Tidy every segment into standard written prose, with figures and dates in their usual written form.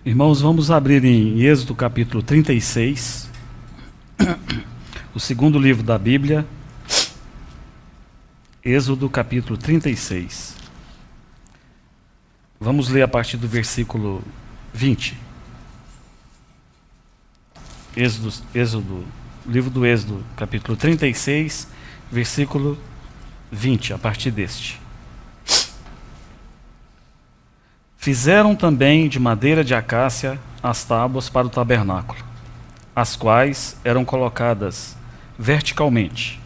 Irmãos, vamos abrir em Êxodo capítulo 36, o segundo livro da Bíblia. Êxodo capítulo 36. Vamos ler a partir do versículo 20. Livro do Êxodo, capítulo 36, versículo 20, a partir deste. Fizeram também de madeira de acácia as tábuas para o tabernáculo, as quais eram colocadas verticalmente.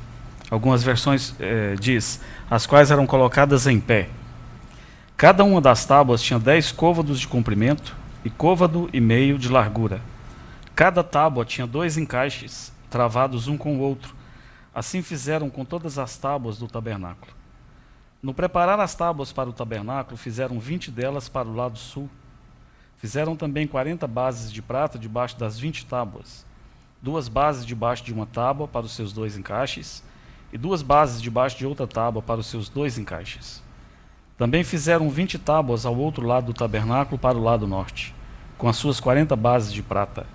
Algumas versões diz, as quais eram colocadas em pé. Cada uma das tábuas tinha 10 côvados de comprimento e côvado e meio de largura. Cada tábua tinha 2 encaixes, travados um com o outro. Assim fizeram com todas as tábuas do tabernáculo. No preparar as tábuas para o tabernáculo, fizeram 20 delas para o lado sul. Fizeram também 40 bases de prata debaixo das 20 tábuas. 2 bases debaixo de uma tábua para os seus 2 encaixes, e 2 bases debaixo de outra tábua para os seus 2 encaixes. Também fizeram 20 tábuas ao outro lado do tabernáculo para o lado norte, com as suas 40 bases de prata.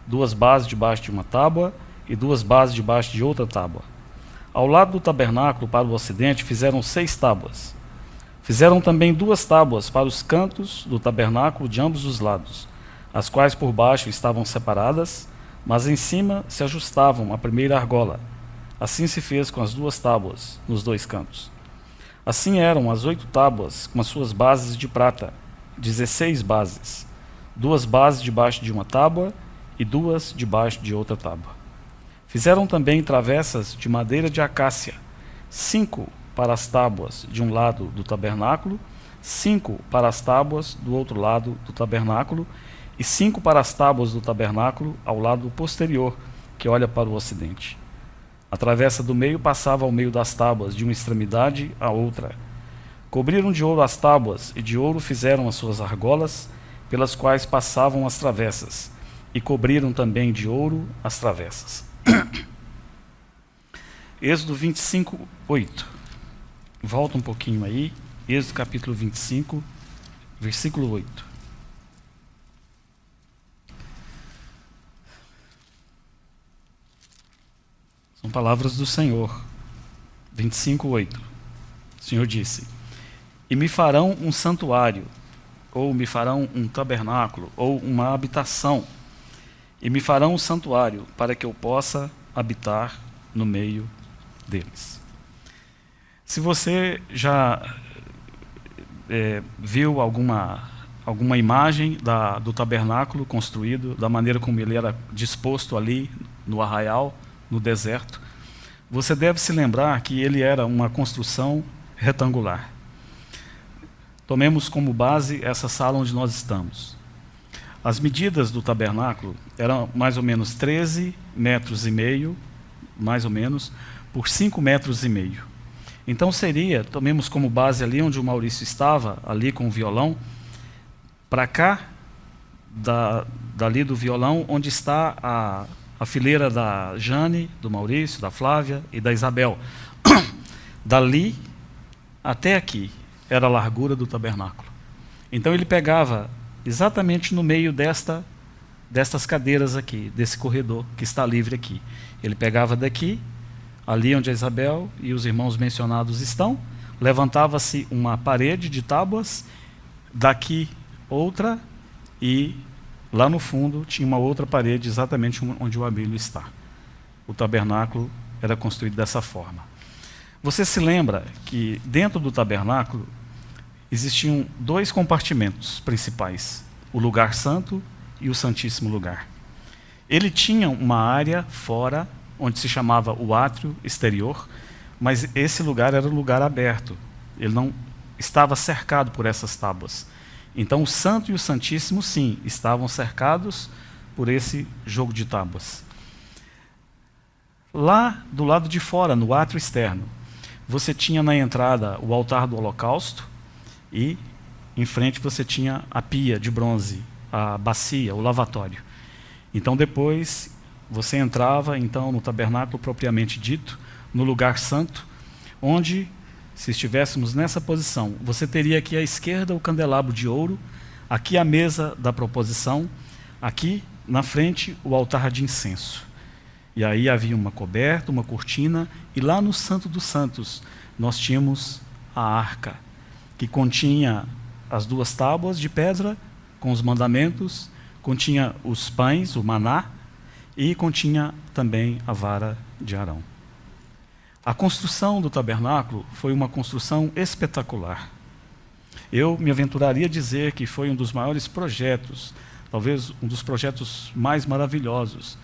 2 bases debaixo de uma tábua e 2 bases debaixo de outra tábua. Ao lado do tabernáculo, para o ocidente, fizeram 6 tábuas. Fizeram também 2 tábuas para os cantos do tabernáculo de ambos os lados, as quais por baixo estavam separadas, mas em cima se ajustavam à primeira argola. Assim se fez com as 2 tábuas nos 2 cantos. Assim eram as 8 tábuas com as suas bases de prata, 16 bases, 2 bases debaixo de uma tábua e 2 debaixo de outra tábua. Fizeram também travessas de madeira de acácia, 5 para as tábuas de um lado do tabernáculo, 5 para as tábuas do outro lado do tabernáculo e 5 para as tábuas do tabernáculo ao lado posterior, que olha para o ocidente. A travessa do meio passava ao meio das tábuas, de uma extremidade à outra. Cobriram de ouro as tábuas, e de ouro fizeram as suas argolas, pelas quais passavam as travessas, e cobriram também de ouro as travessas. Êxodo 25, 8. Volta um pouquinho aí. Êxodo capítulo 25, versículo 8. São palavras do Senhor. 25, 8. O Senhor disse: E me farão um santuário, ou me farão um tabernáculo, ou uma habitação, e me farão um santuário para que eu possa habitar no meio deles. Se você já viu alguma imagem do tabernáculo construído, da maneira como ele era disposto ali no arraial, no deserto, você deve se lembrar que ele era uma construção retangular. Tomemos como base essa sala onde nós estamos. As medidas do tabernáculo eram mais ou menos 13 metros e meio, mais ou menos, por 5 metros e meio. Então seria, tomemos como base ali onde o Maurício estava, ali com o violão, para cá, dali do violão, onde está a fileira da Jane, do Maurício, da Flávia e da Isabel. Dali até aqui era a largura do tabernáculo. Então ele pegava exatamente no meio destas cadeiras aqui, desse corredor que está livre aqui. Ele pegava daqui, ali onde a Isabel e os irmãos mencionados estão, levantava-se uma parede de tábuas, daqui outra, e lá no fundo tinha uma outra parede exatamente onde o Abílio está. O tabernáculo era construído dessa forma. Você se lembra que dentro do tabernáculo existiam 2 compartimentos principais, o lugar santo e o santíssimo lugar. Ele tinha uma área fora, onde se chamava o átrio exterior, mas esse lugar era um lugar aberto. Ele não estava cercado por essas tábuas. Então o santo e o santíssimo, sim, estavam cercados por esse jogo de tábuas. Lá do lado de fora, no átrio externo, você tinha na entrada o altar do holocausto, e em frente você tinha a pia de bronze, a bacia, o lavatório. Então depois você entrava então no tabernáculo propriamente dito, no lugar santo, onde, se estivéssemos nessa posição, você teria aqui à esquerda o candelabro de ouro, Aqui a mesa da proposição, aqui na frente o altar de incenso. E aí havia uma coberta, uma cortina, e lá no Santo dos Santos nós tínhamos a arca, que continha as 2 tábuas de pedra com os mandamentos, continha os pães, o maná, e continha também a vara de Arão. A construção do tabernáculo foi uma construção espetacular. Eu me aventuraria a dizer que foi um dos maiores projetos, talvez um dos projetos mais maravilhosos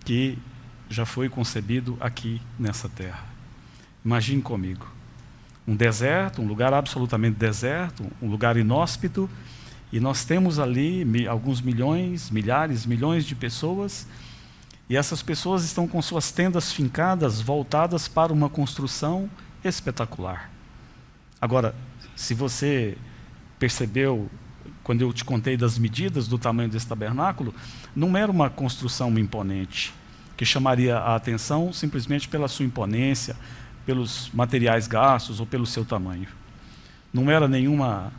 que já foi concebido aqui nessa terra. Imagine comigo, um deserto, um lugar absolutamente deserto, um lugar inóspito, e nós temos ali alguns milhões, milhares, milhões de pessoas, e essas pessoas estão com suas tendas fincadas, voltadas para uma construção espetacular. Agora, se você percebeu, quando eu te contei das medidas do tamanho desse tabernáculo, não era uma construção imponente, que chamaria a atenção simplesmente pela sua imponência, pelos materiais gastos ou pelo seu tamanho. Não era nenhuma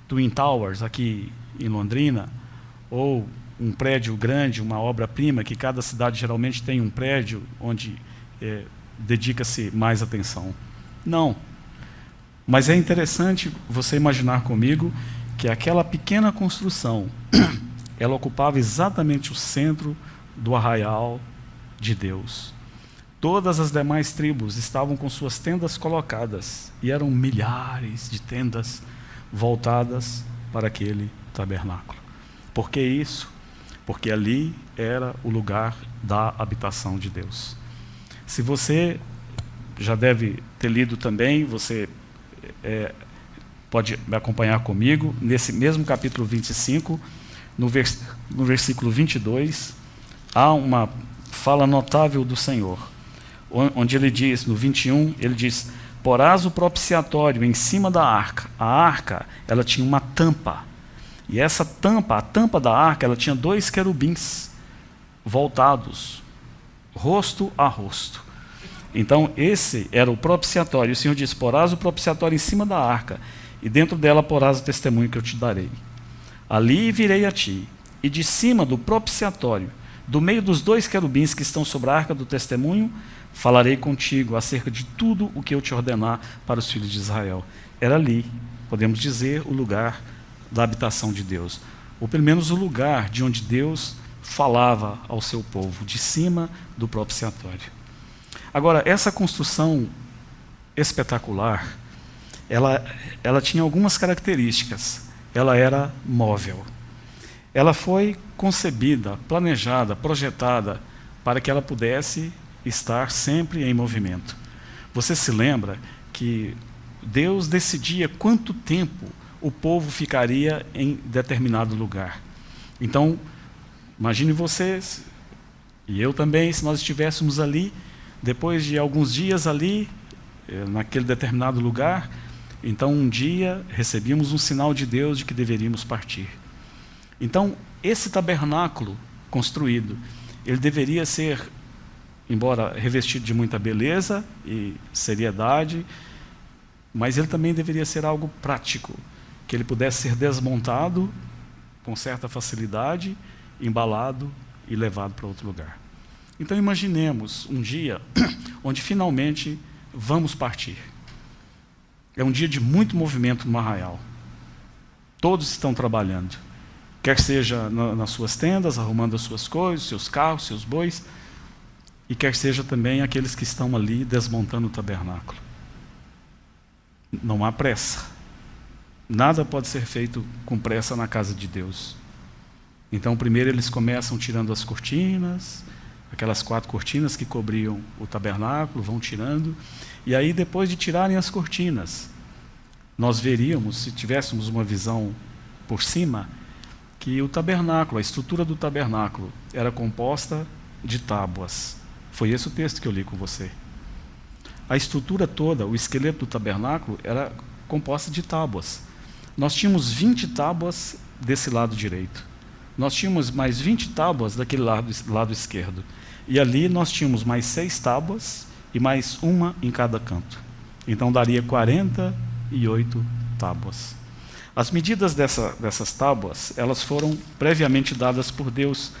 Twin Towers aqui em Londrina, ou um prédio grande, uma obra-prima, que cada cidade geralmente tem um prédio onde dedica-se mais atenção. Não. Mas é interessante você imaginar comigo que aquela pequena construção, ela ocupava exatamente o centro do arraial de Deus. Todas as demais tribos estavam com suas tendas colocadas, e eram milhares de tendas voltadas para aquele tabernáculo. Por que isso? Porque ali era o lugar da habitação de Deus. Se você já deve ter lido também, você pode me acompanhar comigo, nesse mesmo capítulo 25, no versículo 22, há uma fala notável do Senhor, onde ele diz, no 21, ele diz: porás o propiciatório em cima da arca. A arca, ela tinha uma tampa, e essa tampa, a tampa da arca, ela tinha 2 querubins voltados, rosto a rosto. Então esse era o propiciatório. O Senhor diz: porás o propiciatório em cima da arca, e dentro dela porás o testemunho que eu te darei. Ali virei a ti, e de cima do propiciatório, do meio dos 2 querubins que estão sobre a arca do testemunho, falarei contigo acerca de tudo o que eu te ordenar para os filhos de Israel. Era ali, podemos dizer, o lugar da habitação de Deus, ou pelo menos o lugar de onde Deus falava ao seu povo, de cima do propiciatório. Agora, essa construção espetacular, ela tinha algumas características. Ela era móvel. Ela foi concebida, planejada, projetada para que ela pudesse estar sempre em movimento. Você se lembra que Deus decidia quanto tempo o povo ficaria em determinado lugar. Então, imagine vocês, e eu também, se nós estivéssemos ali, depois de alguns dias ali, naquele determinado lugar, então um dia recebíamos um sinal de Deus de que deveríamos partir. Então, esse tabernáculo construído, ele deveria ser, embora revestido de muita beleza e seriedade, mas ele também deveria ser algo prático, que ele pudesse ser desmontado com certa facilidade, embalado e levado para outro lugar. Então imaginemos um dia onde finalmente vamos partir. É um dia de muito movimento no arraial. Todos estão trabalhando, quer seja nas suas tendas, arrumando as suas coisas, seus carros, seus bois, e quer seja também aqueles que estão ali desmontando o tabernáculo. Não há pressa. Nada pode ser feito com pressa na casa de Deus. Então, primeiro eles começam tirando as cortinas, aquelas 4 cortinas que cobriam o tabernáculo, vão tirando. E aí, depois de tirarem as cortinas, nós veríamos, se tivéssemos uma visão por cima, que o tabernáculo, a estrutura do tabernáculo, era composta de tábuas. Foi esse o texto que eu li com você. A estrutura toda, o esqueleto do tabernáculo, era composta de tábuas. Nós tínhamos 20 tábuas desse lado direito. Nós tínhamos mais 20 tábuas daquele lado esquerdo. E ali nós tínhamos mais 6 tábuas e mais uma em cada canto. Então daria 48 tábuas. As medidas dessas tábuas, elas foram previamente dadas por Deus.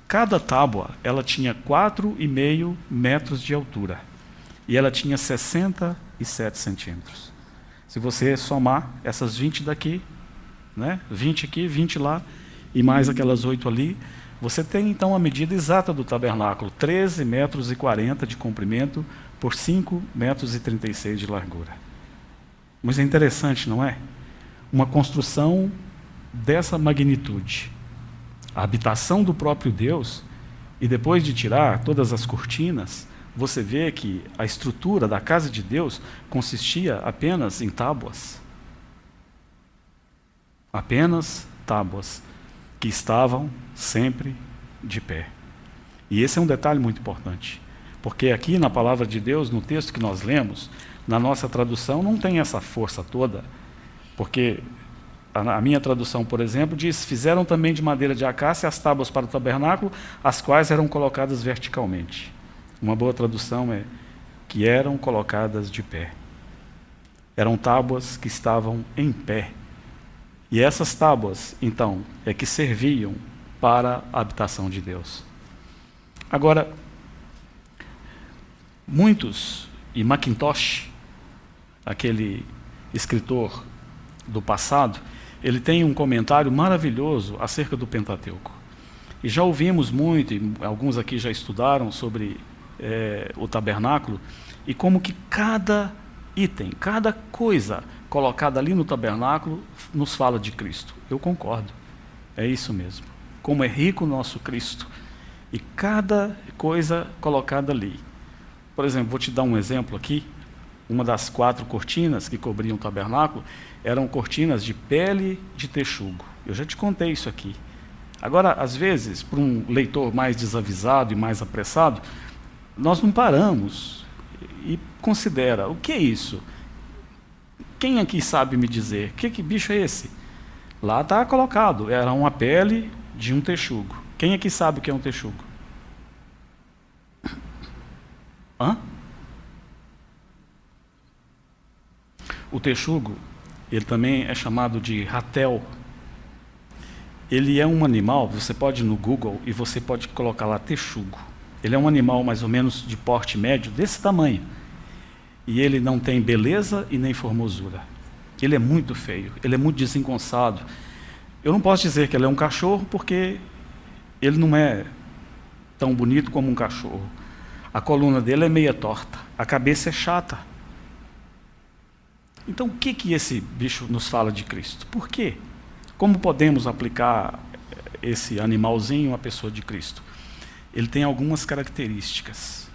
Cada tábua, ela tinha 4,5 metros de altura. E ela tinha 67 centímetros. Se você somar essas 20 daqui, né? 20 aqui, 20 lá, e mais aquelas 8 ali, você tem então a medida exata do tabernáculo, 13,40 metros de comprimento por 5,36 metros de largura. Mas é interessante, não é? Uma construção dessa magnitude, a habitação do próprio Deus, e depois de tirar todas as cortinas, você vê que a estrutura da casa de Deus consistia apenas em tábuas. Apenas tábuas que estavam sempre de pé. E esse é um detalhe muito importante, porque aqui na palavra de Deus, no texto que nós lemos, na nossa tradução não tem essa força toda, porque a minha tradução, por exemplo, diz: fizeram também de madeira de acácia as tábuas para o tabernáculo, as quais eram colocadas verticalmente. Uma boa tradução é que eram colocadas de pé. Eram tábuas que estavam em pé. E essas tábuas, então, é que serviam para a habitação de Deus. Agora, muitos, e Macintosh, aquele escritor do passado, ele tem um comentário maravilhoso acerca do Pentateuco. E já ouvimos muito, e alguns aqui já estudaram sobre o tabernáculo, e como que cada item, cada coisa colocada ali no tabernáculo nos fala de Cristo. Eu concordo, é isso mesmo. Como é rico o nosso Cristo. E cada coisa colocada ali. Por exemplo, vou te dar um exemplo aqui. Uma das 4 cortinas que cobriam o tabernáculo eram cortinas de pele de texugo. Eu já te contei isso aqui. Agora, às vezes, para um leitor mais desavisado e mais apressado, nós não paramos e considera: o que é isso? Quem aqui sabe me dizer? Que bicho é esse? Lá está colocado, era uma pele de um texugo. Quem aqui sabe o que é um texugo? Hã? O texugo, ele também é chamado de ratel. Ele é um animal, você pode ir no Google e você pode colocar lá texugo. Ele é um animal mais ou menos de porte médio, desse tamanho. E ele não tem beleza e nem formosura. Ele é muito feio, ele é muito desengonçado. Eu não posso dizer que ele é um cachorro, porque ele não é tão bonito como um cachorro. A coluna dele é meia torta, a cabeça é chata. Então, o que esse bicho nos fala de Cristo? Por quê? Como podemos aplicar esse animalzinho à pessoa de Cristo? Ele tem algumas características.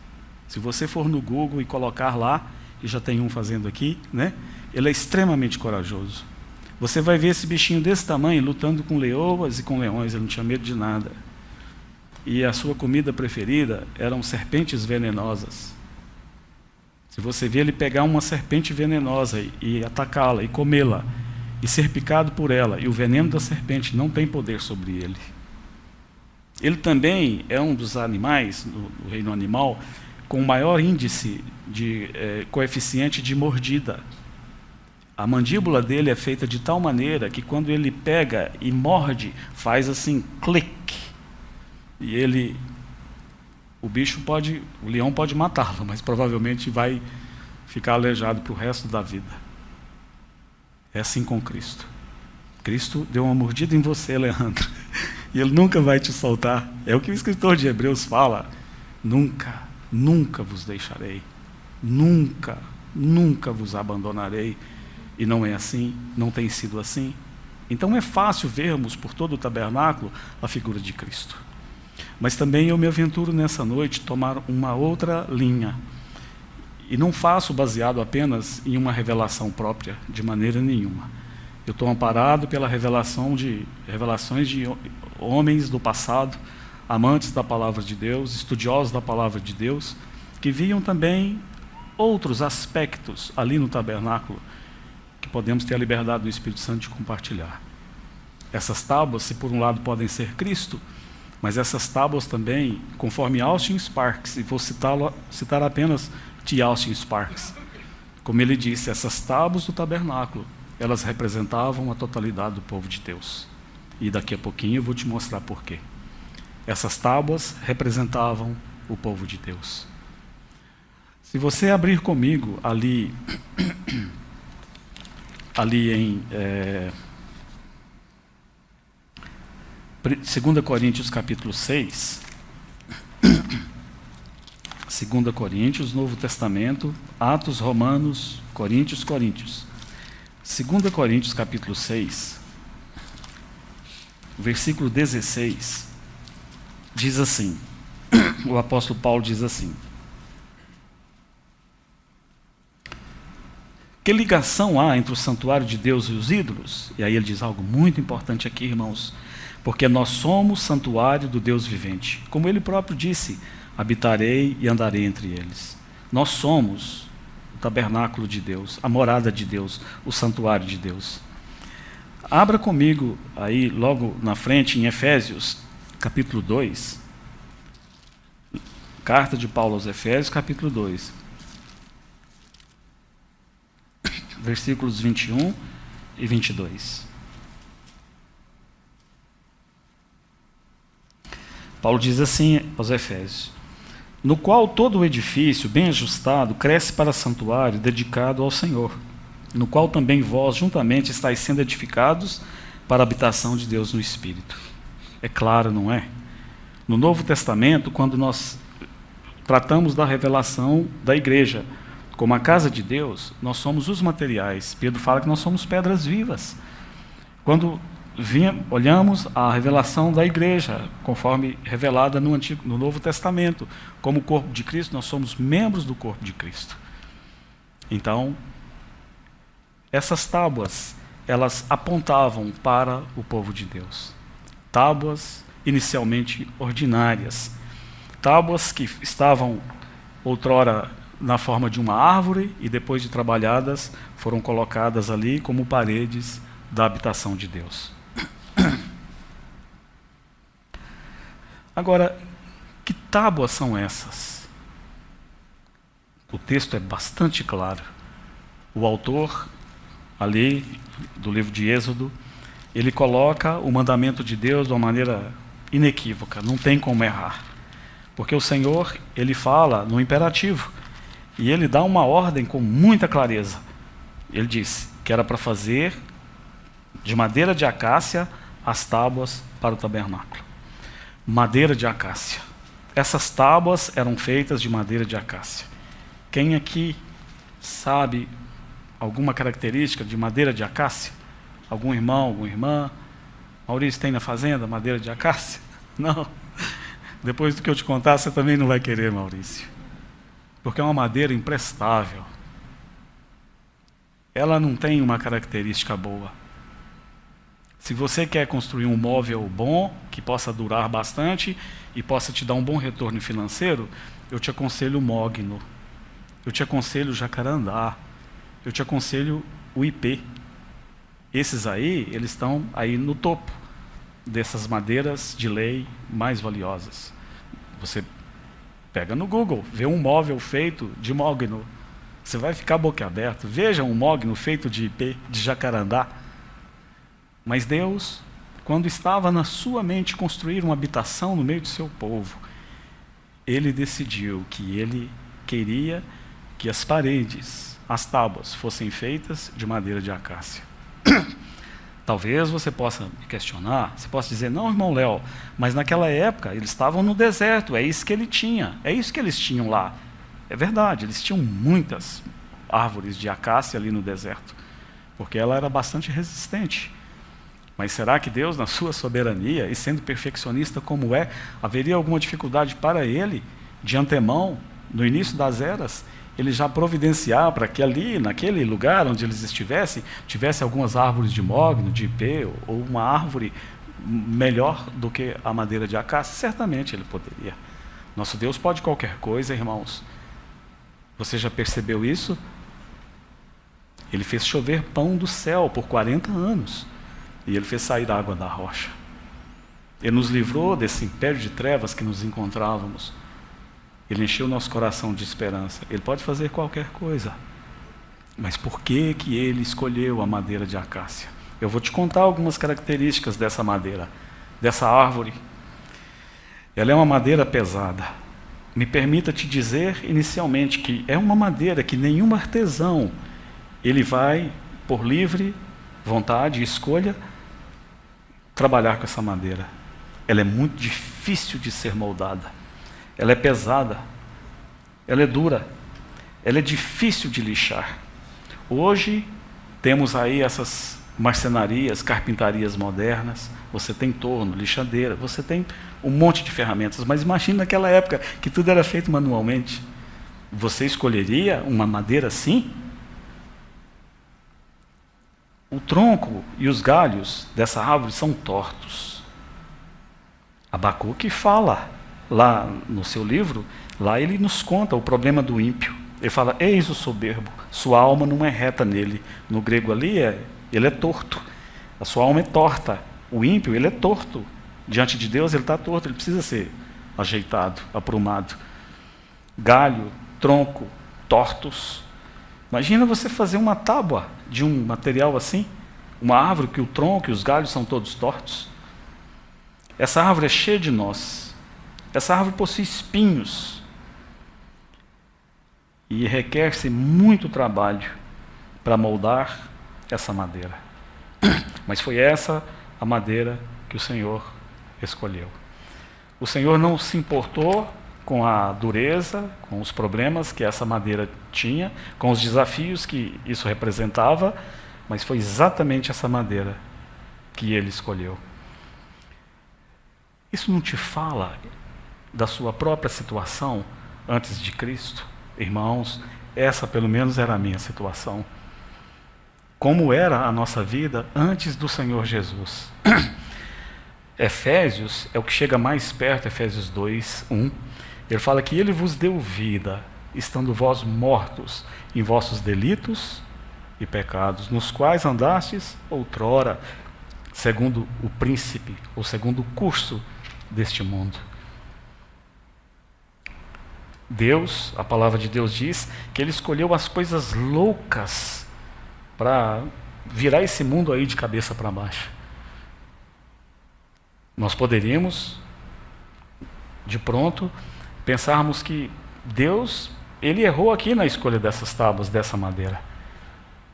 Se você for no Google e colocar lá, e já tem um fazendo aqui, né? Ele é extremamente corajoso. Você vai ver esse bichinho desse tamanho lutando com leoas e com leões, ele não tinha medo de nada. E a sua comida preferida eram serpentes venenosas. Se você vê ele pegar uma serpente venenosa e atacá-la e comê-la, e ser picado por ela, e o veneno da serpente não tem poder sobre ele. Ele também é um dos animais, do reino animal, com maior índice de coeficiente de mordida. A mandíbula dele é feita de tal maneira que quando ele pega e morde, faz assim, clique. E o leão pode matá-lo, mas provavelmente vai ficar aleijado para o resto da vida. É assim com Cristo. Cristo deu uma mordida em você, Leandro, e Ele nunca vai te soltar. É o que o escritor de Hebreus fala: nunca, nunca vos deixarei, nunca, nunca vos abandonarei. E não é assim, não tem sido assim. Então é fácil vermos por todo o tabernáculo a figura de Cristo. Mas também eu me aventuro nessa noite tomar uma outra linha. E não faço baseado apenas em uma revelação própria, de maneira nenhuma. Eu estou amparado pela revelações de homens do passado, amantes da palavra de Deus, estudiosos da palavra de Deus, que viam também outros aspectos ali no tabernáculo, que podemos ter a liberdade do Espírito Santo de compartilhar. Essas tábuas, se por um lado podem ser Cristo, mas essas tábuas também, conforme Austin Sparks, e vou citar apenas T. Austin Sparks, como ele disse, essas tábuas do tabernáculo elas representavam a totalidade do povo de Deus. E daqui a pouquinho eu vou te mostrar por quê. Essas tábuas representavam o povo de Deus. Se você abrir comigo ali em 2 Coríntios capítulo 6, 2 Coríntios, Novo Testamento, Atos, Romanos, Coríntios. 2 Coríntios capítulo 6, versículo 16, diz assim, o apóstolo Paulo diz assim: que ligação há entre o santuário de Deus e os ídolos? E aí ele diz algo muito importante aqui, irmãos, porque nós somos santuário do Deus vivente. Como ele próprio disse, habitarei e andarei entre eles. Nós somos o tabernáculo de Deus, a morada de Deus, o santuário de Deus. Abra comigo aí, logo na frente, em Efésios, capítulo 2. Carta de Paulo aos Efésios, capítulo 2. Versículos 21 e 22. Paulo diz assim aos Efésios: no qual todo o edifício, bem ajustado, cresce para santuário dedicado ao Senhor, no qual também vós juntamente estáis sendo edificados para a habitação de Deus no Espírito. É claro, não é? No Novo Testamento, quando nós tratamos da revelação da igreja como a casa de Deus, nós somos os materiais. Pedro fala que nós somos pedras vivas. Quando olhamos a revelação da igreja, conforme revelada no Novo Testamento, como o corpo de Cristo, nós somos membros do corpo de Cristo. Então, essas tábuas, elas apontavam para o povo de Deus. Tábuas inicialmente ordinárias. Tábuas que estavam outrora na forma de uma árvore e depois de trabalhadas foram colocadas ali como paredes da habitação de Deus. Agora, que tábuas são essas? O texto é bastante claro. O autor, ali do livro de Êxodo, ele coloca o mandamento de Deus de uma maneira inequívoca, não tem como errar. Porque o Senhor, ele fala no imperativo, e ele dá uma ordem com muita clareza. Ele diz que era para fazer de madeira de acácia as tábuas para o tabernáculo. Madeira de acácia. Essas tábuas eram feitas de madeira de acácia. Quem aqui sabe alguma característica de madeira de acácia? Algum irmão, alguma irmã? Maurício, tem na fazenda madeira de acácia? Não. Depois do que eu te contar, você também não vai querer, Maurício. Porque é uma madeira imprestável. Ela não tem uma característica boa. Se você quer construir um móvel bom, que possa durar bastante e possa te dar um bom retorno financeiro, eu te aconselho o mogno, eu te aconselho o jacarandá, eu te aconselho o ipê. Esses aí, eles estão aí no topo dessas madeiras de lei mais valiosas. Você pega no Google, vê um móvel feito de mogno, você vai ficar boquiaberto. Veja um mogno feito de ipê, de jacarandá. Mas Deus, quando estava na sua mente construir uma habitação no meio do seu povo, Ele decidiu que Ele queria que as paredes, as tábuas, fossem feitas de madeira de acácia. Talvez você possa me questionar, você possa dizer, não, irmão Léo, mas naquela época eles estavam no deserto, é isso que ele tinha, é isso que eles tinham lá. É verdade, eles tinham muitas árvores de acácia ali no deserto, porque ela era bastante resistente. Mas será que Deus, na sua soberania, e sendo perfeccionista como é, haveria alguma dificuldade para Ele, de antemão, no início das eras, Ele já providenciar para que ali, naquele lugar onde eles estivessem, tivesse algumas árvores de mogno, de ipê, ou uma árvore melhor do que a madeira de acácia? Certamente Ele poderia. Nosso Deus pode qualquer coisa, irmãos. Você já percebeu isso? Ele fez chover pão do céu por 40 anos. E Ele fez sair a água da rocha. Ele nos livrou desse império de trevas que nos encontrávamos. Ele encheu nosso coração de esperança. Ele pode fazer qualquer coisa. Mas por que que ele escolheu a madeira de acácia? Eu vou te contar algumas características dessa madeira, dessa árvore. Ela é uma madeira pesada. Me permita te dizer inicialmente que é uma madeira que nenhum artesão ele vai, por livre vontade e escolha, trabalhar com essa madeira. Ela é muito difícil de ser moldada. Ela é pesada. Ela é dura. Ela é difícil de lixar. Hoje temos aí essas marcenarias, carpintarias modernas. Você tem torno, lixadeira, você tem um monte de ferramentas. Mas imagine naquela época que tudo era feito manualmente. Você escolheria uma madeira assim? O tronco e os galhos dessa árvore são tortos. Abacuque fala lá no seu livro, lá ele nos conta o problema do ímpio. Ele fala, eis o soberbo, sua alma não é reta nele. No grego ali, ele é torto. A sua alma é torta. O ímpio, ele é torto. Diante de Deus, ele está torto, ele precisa ser ajeitado, aprumado. Galho, tronco, tortos. Imagina você fazer uma tábua de um material assim, uma árvore que o tronco e os galhos são todos tortos. Essa árvore é cheia de nós. Essa árvore possui espinhos. E requer-se muito trabalho para moldar essa madeira. Mas foi essa a madeira que o Senhor escolheu. O Senhor não se importou com a dureza, com os problemas que essa madeira tinha, com os desafios que isso representava, mas foi exatamente essa madeira que ele escolheu. Isso não te fala da sua própria situação antes de Cristo? Irmãos, essa pelo menos era a minha situação. Como era a nossa vida antes do Senhor Jesus? Efésios é o que chega mais perto, Efésios 2, 1. Ele fala que ele vos deu vida, estando vós mortos em vossos delitos e pecados, nos quais andastes outrora, segundo o príncipe, ou segundo o curso deste mundo. Deus, a palavra de Deus diz que ele escolheu as coisas loucas para virar esse mundo aí de cabeça para baixo. Nós poderíamos, de pronto, pensarmos que Deus, ele errou aqui na escolha dessas tábuas, dessa madeira.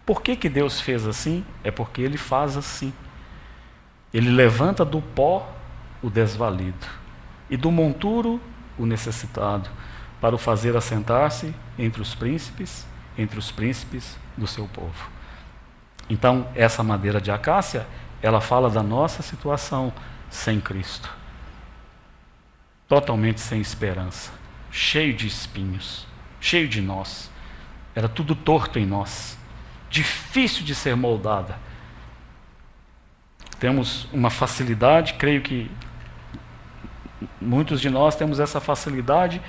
Por que que Deus fez assim? É porque ele faz assim. Ele levanta do pó o desvalido e do monturo o necessitado, para o fazer assentar-se entre os príncipes do seu povo. Então, essa madeira de acácia, ela fala da nossa situação sem Cristo. Totalmente sem esperança, cheio de espinhos, cheio de nós. Era tudo torto em nós, difícil de ser moldada. Temos uma facilidade, creio que muitos de nós temos essa facilidade,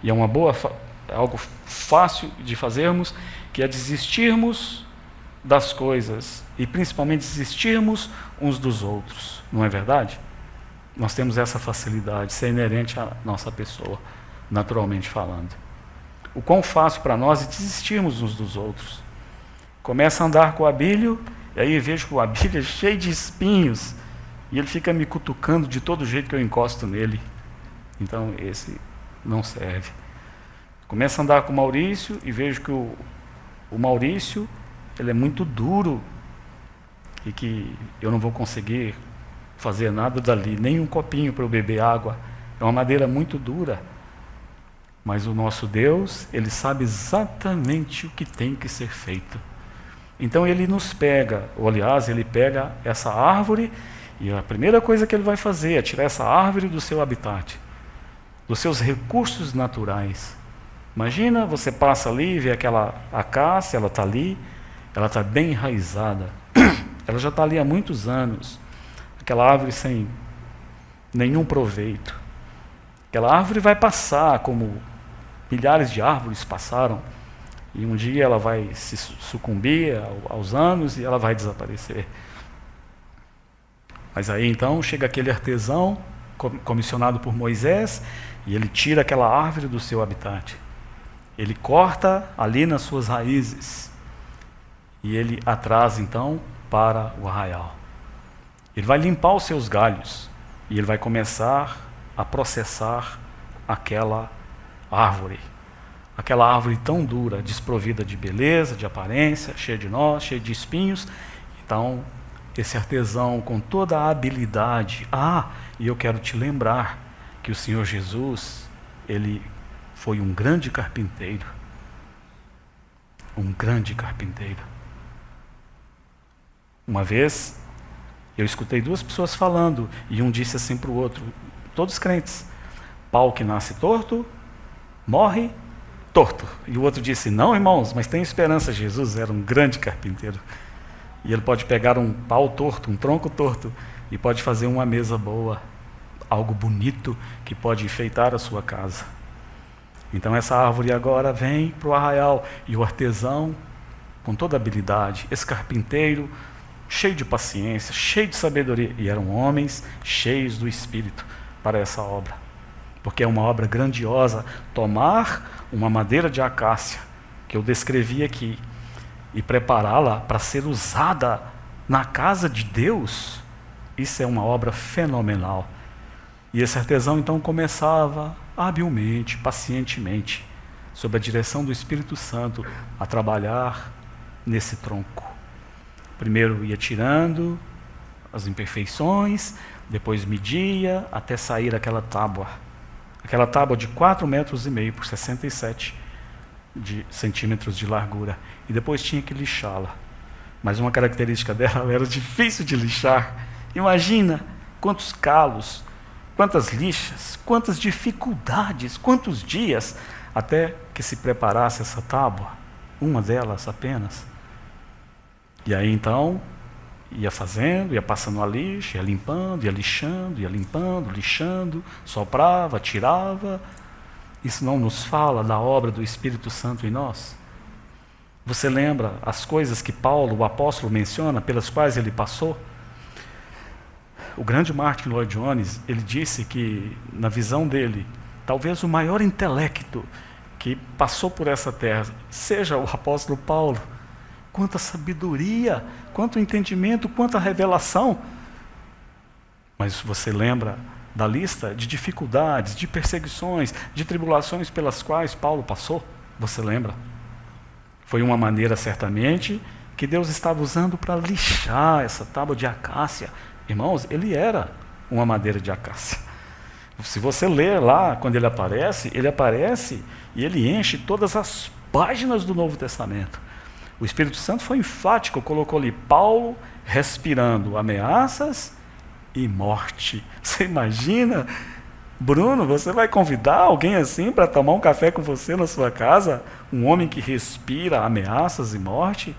e é algo fácil de fazermos, que é desistirmos das coisas, e principalmente desistirmos uns dos outros. Não é verdade? Nós temos essa facilidade, isso é inerente à nossa pessoa, naturalmente falando. O quão fácil para nós é desistirmos uns dos outros. Começa a andar com o Abílio, e aí eu vejo que o Abílio é cheio de espinhos, e ele fica me cutucando de todo jeito que eu encosto nele. Então esse não serve. Começo a andar com o Maurício e vejo que o Maurício, ele é muito duro e que eu não vou conseguir fazer nada dali, nem um copinho para eu beber água. É uma madeira muito dura. Mas o nosso Deus, ele sabe exatamente o que tem que ser feito. Então ele nos pega, ou aliás, ele pega essa árvore e a primeira coisa que ele vai fazer é tirar essa árvore do seu habitat, dos seus recursos naturais. Imagina, você passa ali e vê aquela acácia, ela está ali, ela está bem enraizada, ela já está ali há muitos anos, aquela árvore sem nenhum proveito. Aquela árvore vai passar como milhares de árvores passaram, e um dia ela vai se sucumbir aos anos e ela vai desaparecer. Mas aí então chega aquele artesão comissionado por Moisés e ele tira aquela árvore do seu habitat. Ele corta ali nas suas raízes e ele atrasa então para o arraial. Ele vai limpar os seus galhos e ele vai começar a processar aquela árvore tão dura, desprovida de beleza, de aparência, cheia de nós, cheia de espinhos. Então, esse artesão com toda a habilidade, e eu quero te lembrar que o Senhor Jesus, ele foi um grande carpinteiro. Um grande carpinteiro. Uma vez, eu escutei duas pessoas falando, e um disse assim para o outro, todos crentes: pau que nasce torto, morre torto. E o outro disse: não, irmãos, mas tem esperança, Jesus era um grande carpinteiro. E ele pode pegar um pau torto, um tronco torto, e pode fazer uma mesa boa, algo bonito que pode enfeitar a sua casa. Então essa árvore agora vem para o arraial, e o artesão, com toda a habilidade, esse carpinteiro, cheio de paciência, cheio de sabedoria, e eram homens cheios do Espírito para essa obra. Porque é uma obra grandiosa, tomar uma madeira de acácia, que eu descrevi aqui, e prepará-la para ser usada na casa de Deus, isso é uma obra fenomenal. E esse artesão então começava habilmente, pacientemente, sob a direção do Espírito Santo, a trabalhar nesse tronco. Primeiro ia tirando as imperfeições, depois media até sair aquela tábua de 4,5 metros por 67 centímetros de largura, e depois tinha que lixá-la. Mas uma característica dela, ela era difícil de lixar. Imagina quantos calos, quantas lixas, quantas dificuldades, quantos dias até que se preparasse essa tábua, uma delas apenas. E aí então ia fazendo, ia passando a lixa, ia limpando, ia lixando, ia limpando, lixando, soprava, tirava. Isso não nos fala da obra do Espírito Santo em nós? Você lembra as coisas que Paulo, o apóstolo, menciona, pelas quais ele passou? O grande Martin Lloyd Jones, ele disse que, na visão dele, talvez o maior intelecto que passou por essa terra seja o apóstolo Paulo. Quanta sabedoria, quanto entendimento, quanta revelação. Mas você lembra da lista de dificuldades, de perseguições, de tribulações pelas quais Paulo passou? Você lembra? Foi uma maneira, certamente, que Deus estava usando para lixar essa tábua de acácia. Irmãos, ele era uma madeira de acácia. Se você ler lá, quando ele aparece e ele enche todas as páginas do Novo Testamento. O Espírito Santo foi enfático, colocou ali Paulo respirando ameaças e morte. Você imagina? Bruno, você vai convidar alguém assim para tomar um café com você na sua casa? Um homem que respira ameaças e morte?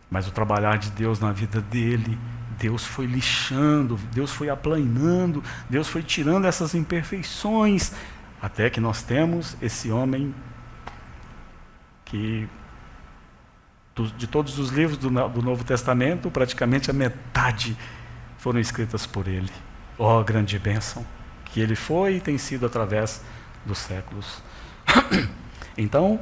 Mas o trabalhar de Deus na vida dele, Deus foi lixando, Deus foi aplanando, Deus foi tirando essas imperfeições, até que nós temos esse homem que, de todos os livros do Novo Testamento, praticamente a metade foram escritas por ele. Oh, grande bênção que ele foi e tem sido através dos séculos. Então,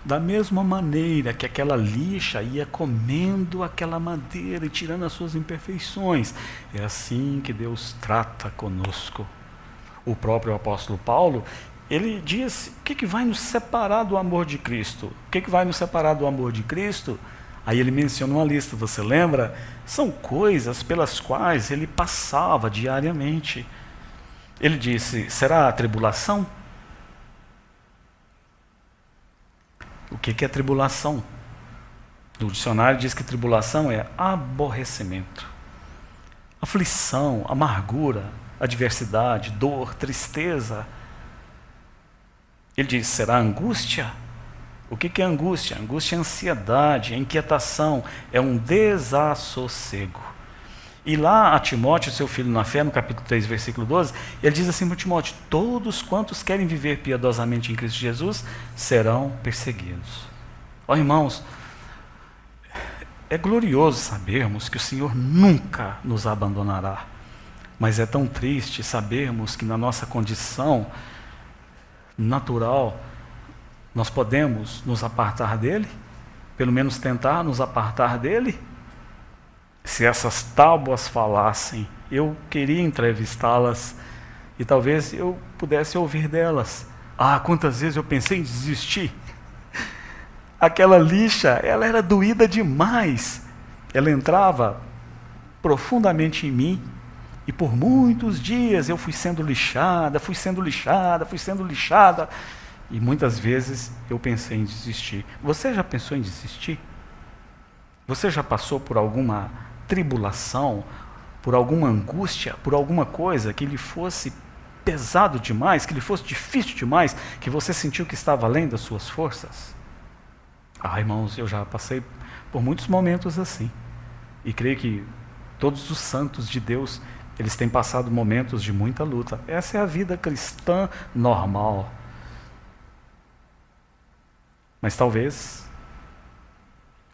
da mesma maneira que aquela lixa ia comendo aquela madeira e tirando as suas imperfeições, é assim que Deus trata conosco. O próprio apóstolo Paulo, ele diz: o que vai nos separar do amor de Cristo? O que vai nos separar do amor de Cristo? Aí ele menciona uma lista, você lembra? São coisas pelas quais ele passava diariamente. Ele disse: será a tribulação? O que é tribulação? O dicionário diz que tribulação é aborrecimento, aflição, amargura, adversidade, dor, tristeza. Ele diz: será angústia? O que é angústia? Angústia é ansiedade, é inquietação, é um desassossego. E lá a Timóteo, seu filho na fé, no capítulo 3, versículo 12, ele diz assim para Timóteo: todos quantos querem viver piedosamente em Cristo Jesus serão perseguidos. Ó irmãos, é glorioso sabermos que o Senhor nunca nos abandonará, mas é tão triste sabermos que na nossa condição natural nós podemos nos apartar dele. pelo menos tentar nos apartar dele? Se essas tábuas falassem, eu queria entrevistá-las e talvez eu pudesse ouvir delas. Ah, quantas vezes eu pensei em desistir. Aquela lixa, ela era doída demais. Ela entrava profundamente em mim e por muitos dias eu fui sendo lixada, fui sendo lixada, fui sendo lixada. E muitas vezes eu pensei em desistir. Você já pensou em desistir? Você já passou por alguma tribulação, por alguma angústia, por alguma coisa que lhe fosse pesado demais, que lhe fosse difícil demais, que você sentiu que estava além das suas forças? Ah, irmãos, eu já passei por muitos momentos assim. E creio que todos os santos de Deus, eles têm passado momentos de muita luta. Essa é a vida cristã normal. Mas talvez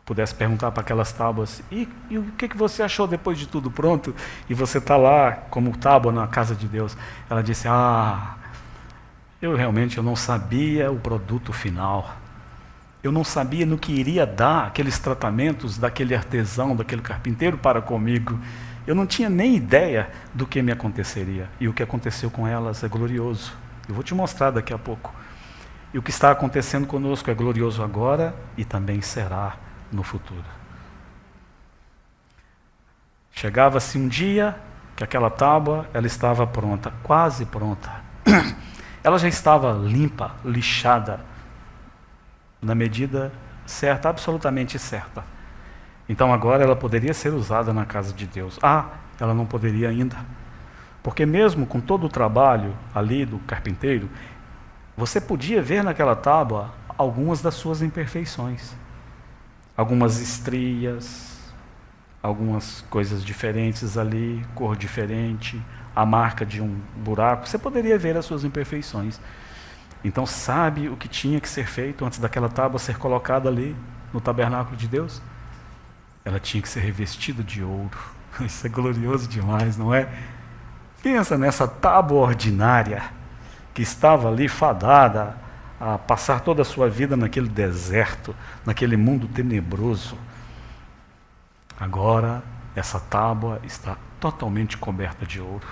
pudesse perguntar para aquelas tábuas, e o que você achou depois de tudo pronto? E você está lá como tábua na casa de Deus. Ela disse, eu não sabia o produto final. Eu não sabia no que iria dar aqueles tratamentos daquele artesão, daquele carpinteiro para comigo. Eu não tinha nem ideia do que me aconteceria. E o que aconteceu com elas é glorioso. Eu vou te mostrar daqui a pouco. E o que está acontecendo conosco é glorioso agora e também será no futuro. Chegava-se um dia que aquela tábua, ela estava pronta, quase pronta. Ela já estava limpa, lixada, na medida certa, absolutamente certa. Então agora ela poderia ser usada na casa de Deus. Ela não poderia ainda. Porque mesmo com todo o trabalho ali do carpinteiro, você podia ver naquela tábua algumas das suas imperfeições. Algumas estrias, algumas coisas diferentes ali, cor diferente, a marca de um buraco. Você poderia ver as suas imperfeições. Então sabe o que tinha que ser feito antes daquela tábua ser colocada ali no tabernáculo de Deus? Ela tinha que ser revestida de ouro. Isso é glorioso demais, não é? Pensa nessa tábua ordinária que estava ali fadada a passar toda a sua vida naquele deserto, naquele mundo tenebroso. Agora, essa tábua está totalmente coberta de ouro.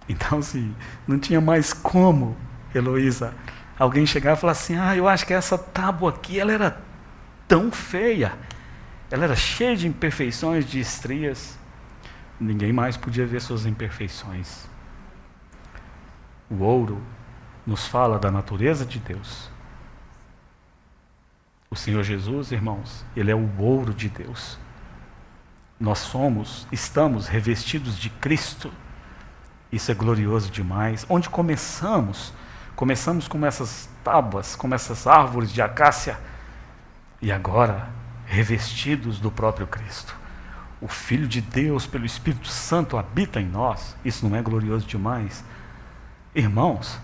Então, se não tinha mais como, Heloísa, alguém chegar e falar assim, eu acho que essa tábua aqui, ela era tão feia, ela era cheia de imperfeições, de estrias, ninguém mais podia ver suas imperfeições. O ouro nos fala da natureza de Deus. O Senhor Jesus, irmãos, Ele é o ouro de Deus. Nós estamos revestidos de Cristo. Isso é glorioso demais. Onde começamos? Começamos com essas tábuas, com essas árvores de acácia. E agora, revestidos do próprio Cristo. O Filho de Deus, pelo Espírito Santo, habita em nós. Isso não é glorioso demais? Irmãos,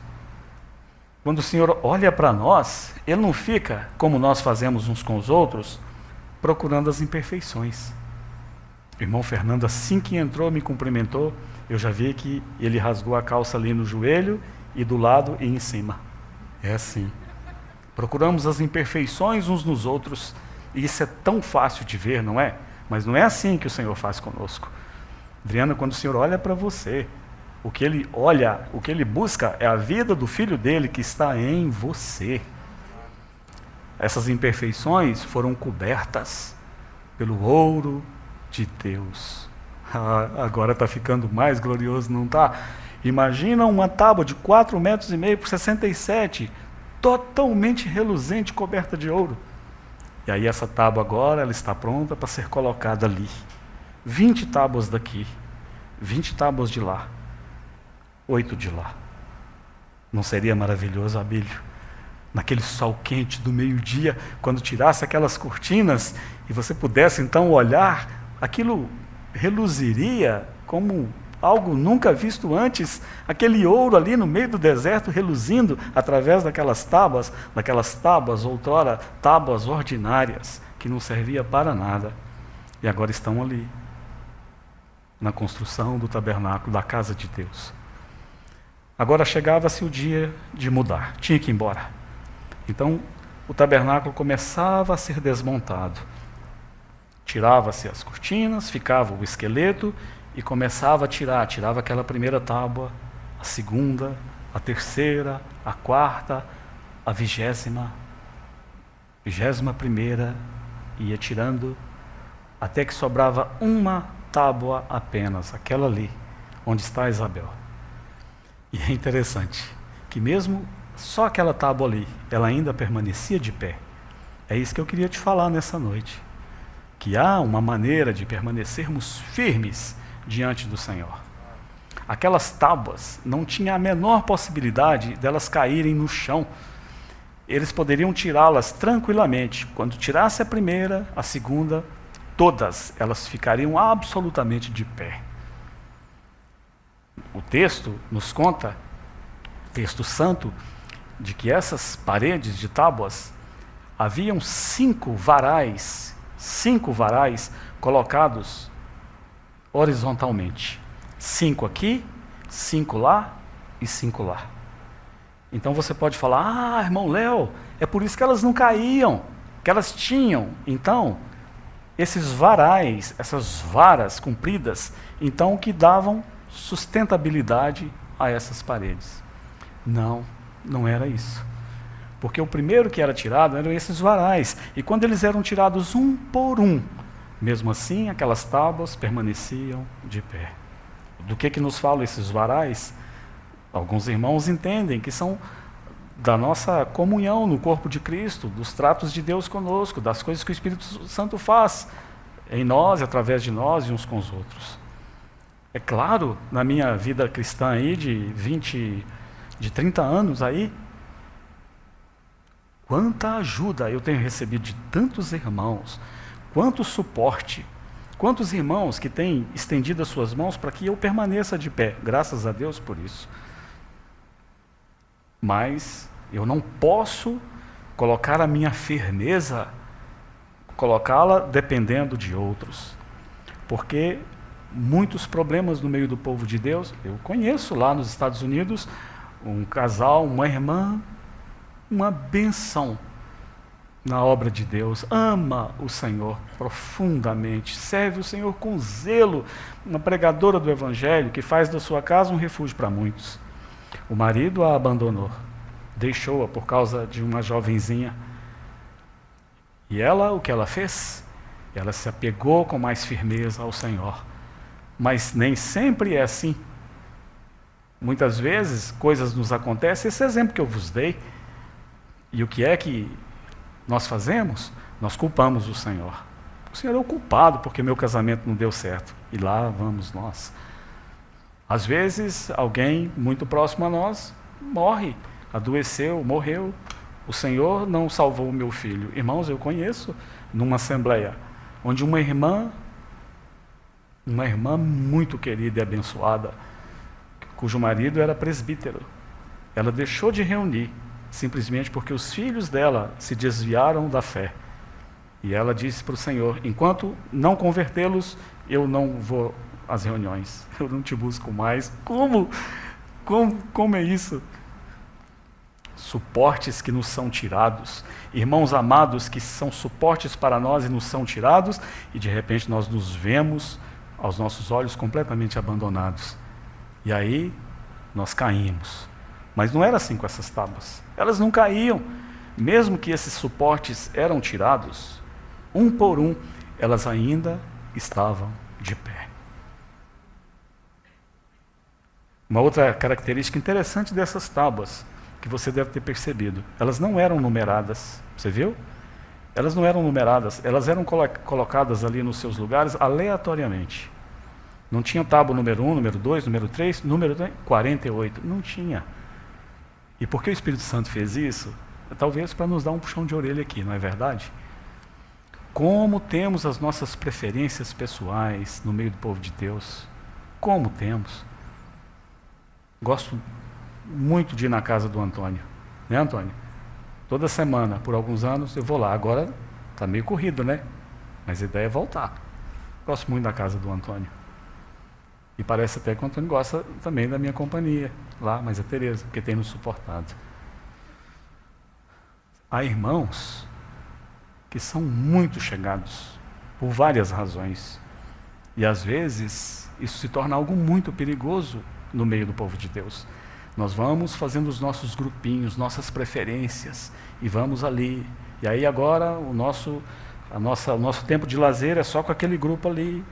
quando o Senhor olha para nós, Ele não fica, como nós fazemos uns com os outros, procurando as imperfeições. O irmão Fernando, assim que entrou, me cumprimentou, eu já vi que ele rasgou a calça ali no joelho, e do lado e em cima. É assim. Procuramos as imperfeições uns nos outros, e isso é tão fácil de ver, não é? Mas não é assim que o Senhor faz conosco. Adriana, quando o Senhor olha para você, o que Ele olha, o que Ele busca é a vida do Filho dele que está em você. Essas imperfeições foram cobertas pelo ouro de Deus. Agora está ficando mais glorioso, não está? Imagina uma tábua de 4,5 metros por 67, totalmente reluzente, coberta de ouro. E aí essa tábua agora, ela está pronta para ser colocada ali. 20 tábuas daqui, 20 tábuas de lá, 8 de lá. Não seria maravilhoso, Abílio? Naquele sol quente do meio-dia, quando tirasse aquelas cortinas e você pudesse então olhar, aquilo reluziria como algo nunca visto antes, aquele ouro ali no meio do deserto reluzindo através daquelas tábuas outrora tábuas ordinárias, que não servia para nada, e agora estão ali, na construção do tabernáculo, da casa de Deus. Agora chegava-se o dia de mudar, tinha que ir embora. Então, o tabernáculo começava a ser desmontado. Tirava-se as cortinas, ficava o esqueleto e começava a tirava aquela primeira tábua, a segunda, a terceira, a quarta, a 21ª, ia tirando até que sobrava uma tábua apenas, aquela ali, onde está Isabel. E é interessante que mesmo só aquela tábua ali, ela ainda permanecia de pé. É isso que eu queria te falar nessa noite. Que há uma maneira de permanecermos firmes diante do Senhor. Aquelas tábuas não tinha a menor possibilidade delas caírem no chão. Eles poderiam tirá-las tranquilamente. Quando tirasse a primeira, a segunda, todas elas ficariam absolutamente de pé. O texto nos conta, texto santo, de que essas paredes de tábuas haviam 5 varais colocados horizontalmente. 5 aqui, 5 lá e 5 lá. Então você pode falar, irmão Léo, é por isso que elas não caíam, que elas tinham. Então, esses varais, essas varas compridas, então que davam sustentabilidade a essas paredes. Não era isso. Porque o primeiro que era tirado eram esses varais. E quando eles eram tirados um por um, mesmo assim, aquelas tábuas permaneciam de pé. Do que nos falam esses varais? Alguns irmãos entendem que são da nossa comunhão no corpo de Cristo, dos tratos de Deus conosco, das coisas que o Espírito Santo faz em nós, através de nós e uns com os outros. É claro, na minha vida cristã aí, de 30 anos aí, quanta ajuda eu tenho recebido de tantos irmãos, quanto suporte, quantos irmãos que têm estendido as suas mãos para que eu permaneça de pé, graças a Deus por isso. Mas eu não posso colocar a minha firmeza, colocá-la dependendo de outros, porque muitos problemas no meio do povo de Deus, eu conheço lá nos Estados Unidos, um casal, uma irmã, uma benção na obra de Deus, ama o Senhor profundamente, serve o Senhor com zelo, uma pregadora do Evangelho que faz da sua casa um refúgio para muitos. O marido a abandonou, deixou-a por causa de uma jovenzinha. E ela, o que ela fez? Ela se apegou com mais firmeza ao Senhor. Mas nem sempre é assim. Muitas vezes coisas nos acontecem, esse exemplo que eu vos dei. E o que é que nós fazemos? Nós culpamos o Senhor. O Senhor é o culpado porque meu casamento não deu certo. E lá vamos nós. Às vezes, alguém muito próximo a nós morre, adoeceu, morreu. O Senhor não salvou o meu filho. Irmãos, eu conheço numa assembleia, onde uma irmã muito querida e abençoada, cujo marido era presbítero, ela deixou de reunir, simplesmente porque os filhos dela se desviaram da fé. E ela disse para o Senhor, enquanto não convertê-los, eu não vou às reuniões, eu não te busco mais. Como é isso? Suportes que nos são tirados, irmãos amados que são suportes para nós e nos são tirados, e de repente nós nos vemos aos nossos olhos completamente abandonados. E aí nós caímos. Mas não era assim com essas tábuas. Elas não caíam. Mesmo que esses suportes eram tirados, um por um, elas ainda estavam de pé. Uma outra característica interessante dessas tábuas, que você deve ter percebido, elas não eram numeradas. Você viu? Elas não eram numeradas, elas eram colocadas ali nos seus lugares aleatoriamente. Não tinha tábua número 1, número 2, número 3, número 48. Não tinha. E por que o Espírito Santo fez isso? Talvez para nos dar um puxão de orelha aqui, não é verdade? Como temos as nossas preferências pessoais no meio do povo de Deus? Como temos? Gosto muito de ir na casa do Antônio. Né, Antônio? Toda semana, por alguns anos, eu vou lá. Agora está meio corrido, né? Mas a ideia é voltar. Gosto muito da casa do Antônio. E parece até que o Antônio gosta também da minha companhia lá, mas a Tereza, porque tem nos suportado. Há irmãos que são muito chegados, por várias razões. E às vezes isso se torna algo muito perigoso no meio do povo de Deus. Nós vamos fazendo os nossos grupinhos, nossas preferências, e vamos ali. E aí agora o nosso tempo de lazer é só com aquele grupo ali.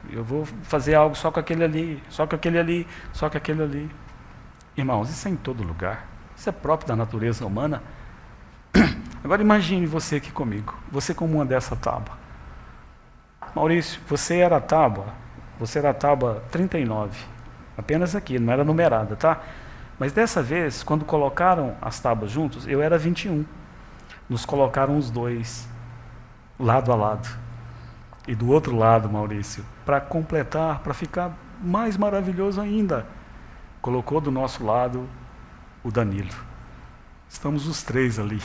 Eu vou fazer algo só com aquele ali, só com aquele ali, só com aquele ali. Irmãos, isso é em todo lugar. Isso é próprio da natureza humana. Agora imagine você aqui comigo, você como uma dessa tábua. Maurício, você era a tábua 39, apenas aqui, não era numerada, tá? Mas dessa vez, quando colocaram as tábuas juntos, eu era 21. Nos colocaram os dois, lado a lado. E do outro lado, Maurício, para completar, para ficar mais maravilhoso ainda, colocou do nosso lado o Danilo. Estamos os três ali.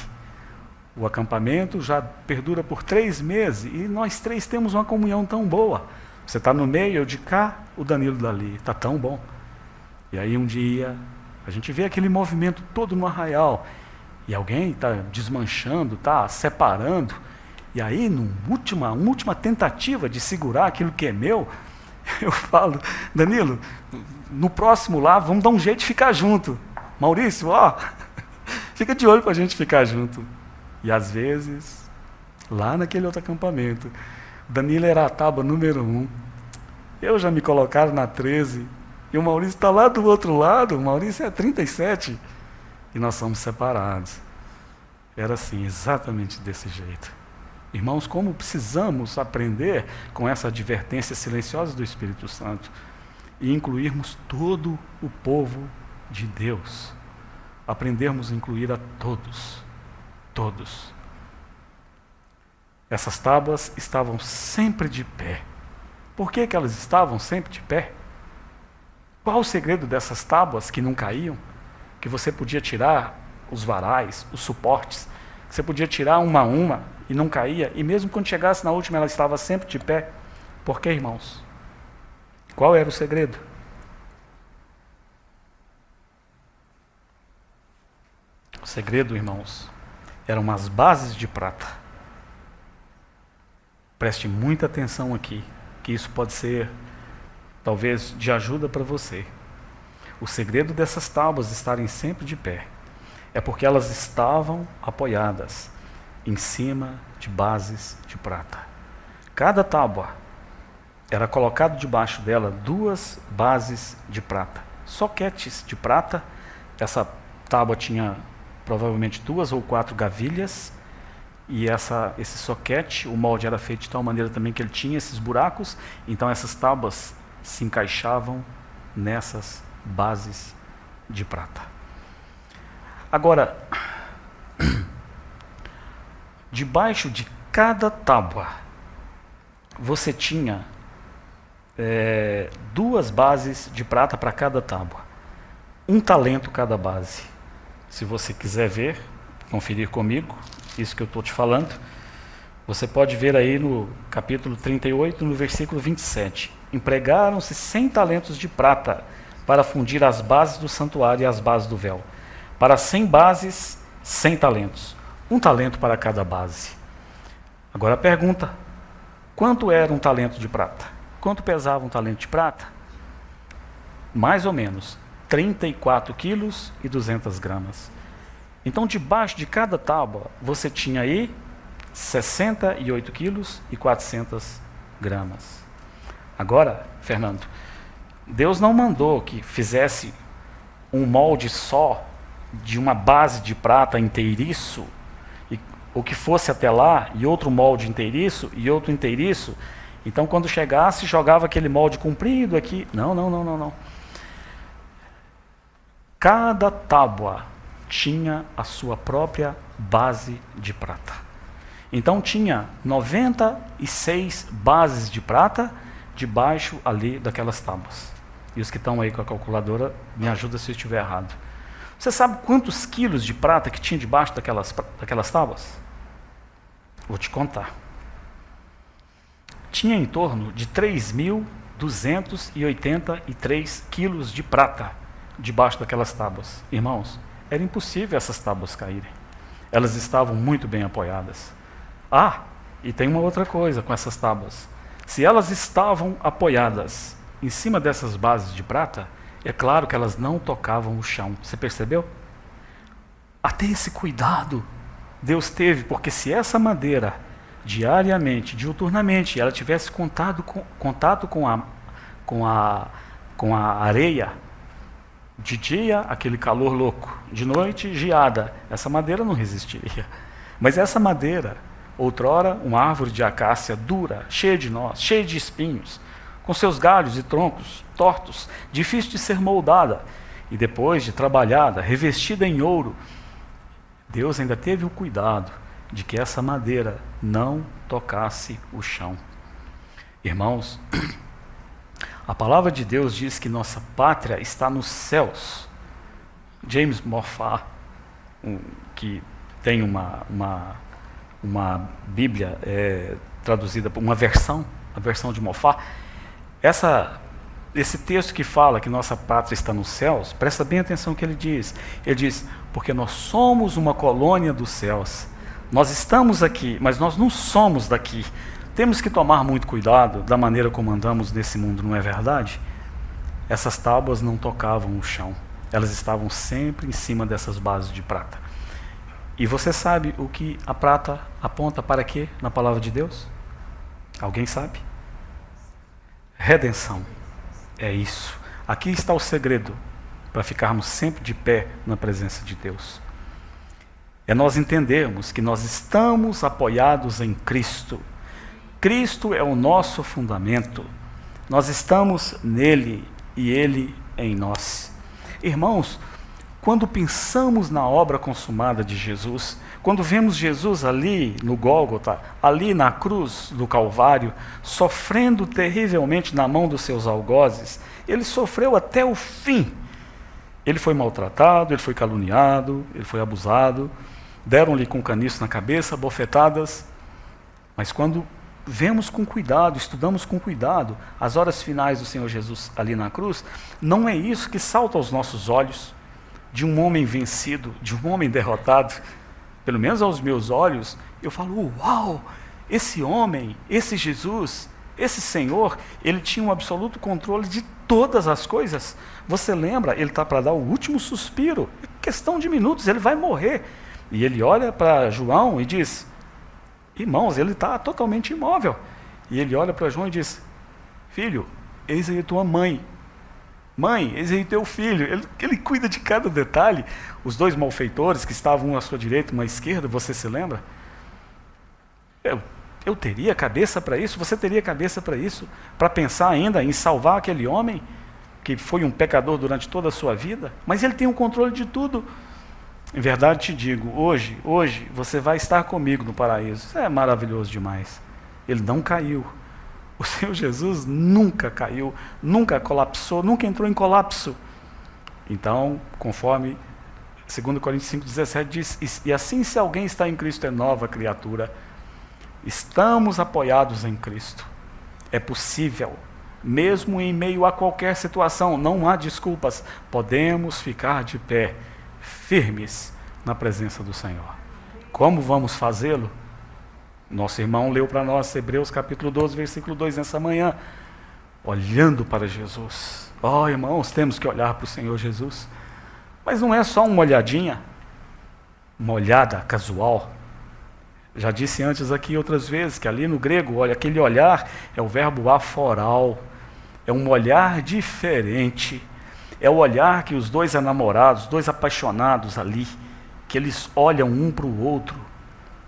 O acampamento já perdura por 3 meses e nós três temos uma comunhão tão boa. Você está no meio, eu de cá, o Danilo dali. Está tão bom. E aí um dia, a gente vê aquele movimento todo no arraial e alguém está desmanchando, está separando. E aí, numa última tentativa de segurar aquilo que é meu, eu falo, Danilo, no próximo lá, vamos dar um jeito de ficar junto. Maurício, ó, fica de olho para a gente ficar junto. E às vezes, lá naquele outro acampamento, Danilo era a tábua número 1. Eu já me colocaram na 13. E o Maurício está lá do outro lado, o Maurício é 37. E nós somos separados. Era assim, exatamente desse jeito. Irmãos, como precisamos aprender com essa advertência silenciosa do Espírito Santo e incluirmos todo o povo de Deus. Aprendermos a incluir a todos. Todos. Essas tábuas estavam sempre de pé. Por que elas estavam sempre de pé? Qual o segredo dessas tábuas que não caíam? Que você podia tirar os varais, os suportes, que você podia tirar uma a uma e não caía, e mesmo quando chegasse na última ela estava sempre de pé. Por quê, irmãos? Qual era o segredo? O segredo, irmãos, eram as bases de prata. Preste muita atenção aqui, que isso pode ser, talvez, de ajuda para você. O segredo dessas tábuas estarem sempre de pé é porque elas estavam apoiadas em cima de bases de prata. Cada tábua era colocado debaixo dela 2 bases de prata, soquetes de prata. Essa tábua tinha provavelmente 2 ou 4 gavilhas, e esse soquete, o molde era feito de tal maneira também que ele tinha esses buracos, então essas tábuas se encaixavam nessas bases de prata. Agora, debaixo de cada tábua, você tinha 2 bases de prata para cada tábua. 1 talento cada base. Se você quiser ver, conferir comigo, isso que eu estou te falando, você pode ver aí no capítulo 38, no versículo 27. Empregaram-se 100 talentos de prata para fundir as bases do santuário e as bases do véu. Para 100 bases, 100 talentos. 1 talento para cada base. Agora a pergunta, quanto era um talento de prata? Quanto pesava um talento de prata? Mais ou menos 34 quilos e 200 gramas. Então, debaixo de cada tábua, você tinha aí 68 quilos e 400 gramas. Agora, Fernando, Deus não mandou que fizesse um molde só de uma base de prata inteiriço, ou que fosse até lá, e outro molde inteiriço, e outro inteiriço. Então, quando chegasse, jogava aquele molde comprido aqui. Não. Cada tábua tinha a sua própria base de prata. Então, tinha 96 bases de prata debaixo ali daquelas tábuas. E os que estão aí com a calculadora, me ajuda se eu estiver errado. Você sabe quantos quilos de prata que tinha debaixo daquelas tábuas? Vou te contar. Tinha em torno de 3.283 quilos de prata debaixo daquelas tábuas. Irmãos, era impossível essas tábuas caírem. Elas estavam muito bem apoiadas. Ah, e tem uma outra coisa com essas tábuas. Se elas estavam apoiadas em cima dessas bases de prata, é claro que elas não tocavam o chão. Você percebeu? Até esse cuidado Deus teve, porque se essa madeira, diariamente, diuturnamente, ela tivesse contato com a areia, de dia, aquele calor louco, de noite, geada, essa madeira não resistiria. Mas essa madeira, outrora, uma árvore de acácia dura, cheia de nós, cheia de espinhos, com seus galhos e troncos tortos, difícil de ser moldada, e depois de trabalhada, revestida em ouro, Deus ainda teve o cuidado de que essa madeira não tocasse o chão. Irmãos, a palavra de Deus diz que nossa pátria está nos céus. James Morfar, que tem uma Bíblia traduzida por uma versão, a versão de Morfar, esse texto que fala que nossa pátria está nos céus, presta bem atenção no que ele diz. Ele diz, porque nós somos uma colônia dos céus. Nós estamos aqui, mas nós não somos daqui. Temos que tomar muito cuidado da maneira como andamos nesse mundo, não é verdade? Essas tábuas não tocavam o chão. Elas estavam sempre em cima dessas bases de prata. E você sabe o que a prata aponta para quê na palavra de Deus? Alguém sabe? Redenção. É isso. Aqui está o segredo para ficarmos sempre de pé na presença de Deus. É nós entendermos que nós estamos apoiados em Cristo. Cristo é o nosso fundamento. Nós estamos nele e ele em nós. Irmãos, quando pensamos na obra consumada de Jesus, quando vemos Jesus ali no Gólgota, ali na cruz do Calvário, sofrendo terrivelmente na mão dos seus algozes, ele sofreu até o fim. Ele foi maltratado, ele foi caluniado, ele foi abusado, deram-lhe com caniço na cabeça, bofetadas. Mas quando vemos com cuidado, estudamos com cuidado as horas finais do Senhor Jesus ali na cruz, não é isso que salta aos nossos olhos, de um homem vencido, de um homem derrotado. Pelo menos aos meus olhos, eu falo, uau, esse homem, esse Jesus, esse Senhor, ele tinha um absoluto controle de todas as coisas. Você lembra, ele está para dar o último suspiro, questão de minutos, ele vai morrer. E ele olha para João e diz, irmãos, ele está totalmente imóvel. E ele olha para João e diz, filho, eis aí a tua mãe. Mãe, eis aí teu filho. Ele cuida de cada detalhe. Os dois malfeitores que estavam um à sua direita e uma à esquerda, você se lembra? Eu teria cabeça para isso? Você teria cabeça para isso? Para pensar ainda em salvar aquele homem que foi um pecador durante toda a sua vida? Mas ele tem o controle de tudo. Em verdade te digo, hoje você vai estar comigo no paraíso. Isso é maravilhoso demais. Ele não caiu. O Senhor Jesus nunca caiu, nunca colapsou, nunca entrou em colapso. Então, conforme 2 Coríntios 5,17 diz, e assim se alguém está em Cristo é nova criatura. Estamos apoiados em Cristo. É possível, mesmo em meio a qualquer situação, não há desculpas, podemos ficar de pé, firmes na presença do Senhor. Como vamos fazê-lo? Nosso irmão leu para nós Hebreus capítulo 12, versículo 2 nessa manhã, olhando para Jesus. Oh, irmãos, temos que olhar para o Senhor Jesus. Mas não é só uma olhadinha, uma olhada casual. Já disse antes aqui outras vezes que ali no grego, olha, aquele olhar é o verbo aforal, é um olhar diferente. É o olhar que os dois enamorados, dois apaixonados ali, que eles olham um para o outro,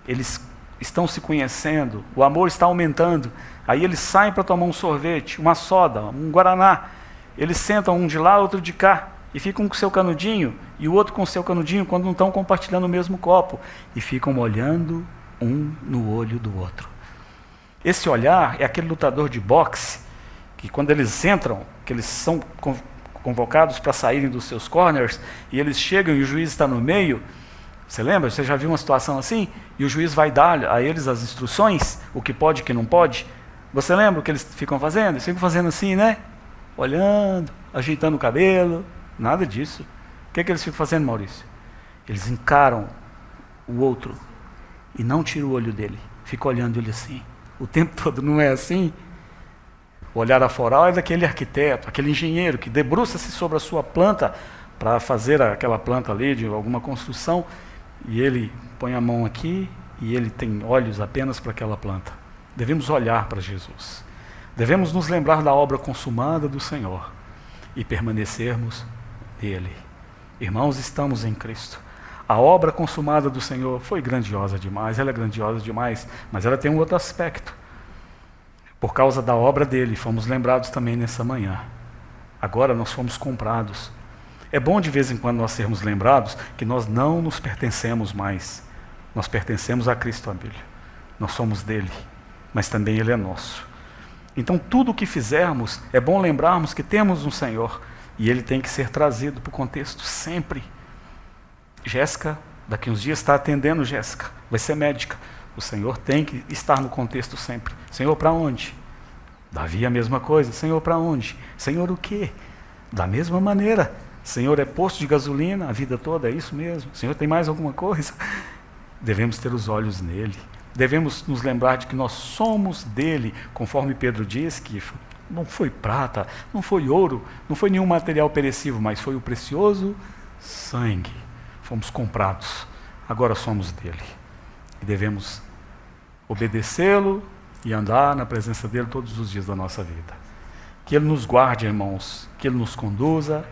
eles estão se conhecendo, o amor está aumentando, aí eles saem para tomar um sorvete, uma soda, um guaraná, eles sentam um de lá, outro de cá, e ficam com o seu canudinho, e o outro com o seu canudinho, quando não estão compartilhando o mesmo copo, e ficam olhando um no olho do outro. Esse olhar é aquele lutador de boxe, que quando eles entram, que eles são convocados para saírem dos seus corners, e eles chegam e o juiz está no meio. Você lembra? Você já viu uma situação assim? E o juiz vai dar a eles as instruções, o que pode e o que não pode. Você lembra o que eles ficam fazendo? Eles ficam fazendo assim, né? Olhando, ajeitando o cabelo, nada disso. O que eles ficam fazendo, Maurício? Eles encaram o outro e não tira o olho dele, fica olhando ele assim, o tempo todo, não é assim? O olhar aforal é daquele arquiteto, aquele engenheiro que debruça-se sobre a sua planta para fazer aquela planta ali de alguma construção, e ele põe a mão aqui e ele tem olhos apenas para aquela planta. Devemos olhar para Jesus. Devemos nos lembrar da obra consumada do Senhor e permanecermos nele. Irmãos, estamos em Cristo. A obra consumada do Senhor foi grandiosa demais, ela é grandiosa demais, mas ela tem um outro aspecto. Por causa da obra dele, fomos lembrados também nessa manhã. Agora nós fomos comprados. É bom de vez em quando nós sermos lembrados que nós não nos pertencemos mais. Nós pertencemos a Cristo, Abílio. Nós somos dele, mas também ele é nosso. Então tudo o que fizermos, é bom lembrarmos que temos um Senhor e ele tem que ser trazido para o contexto sempre. Jéssica, daqui uns dias está atendendo Jéssica, vai ser médica. O Senhor tem que estar no contexto sempre. Senhor, para onde? Davi a mesma coisa. Senhor, para onde? Senhor, o quê? Da mesma maneira. Senhor, é posto de gasolina a vida toda, é isso mesmo? Senhor, tem mais alguma coisa? Devemos ter os olhos nele. Devemos nos lembrar de que nós somos dele, conforme Pedro diz, que não foi prata, não foi ouro, não foi nenhum material perecível, mas foi o precioso sangue. Fomos comprados, agora somos dele. E devemos obedecê-lo e andar na presença dele todos os dias da nossa vida. Que ele nos guarde, irmãos, que ele nos conduza,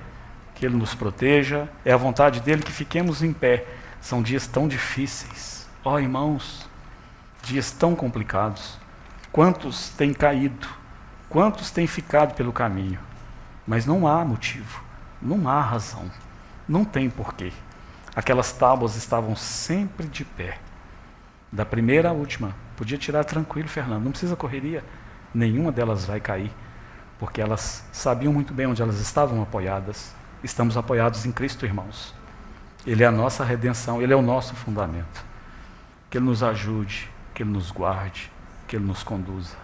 que ele nos proteja. É a vontade dele que fiquemos em pé. São dias tão difíceis. Ó, irmãos, dias tão complicados. Quantos têm caído? Quantos têm ficado pelo caminho? Mas não há motivo, não há razão, não tem porquê. Aquelas tábuas estavam sempre de pé. Da primeira à última. Podia tirar tranquilo, Fernando, não precisa correria. Nenhuma delas vai cair, porque elas sabiam muito bem onde elas estavam apoiadas. Estamos apoiados em Cristo, irmãos. Ele é a nossa redenção, ele é o nosso fundamento. Que ele nos ajude, que ele nos guarde, que ele nos conduza.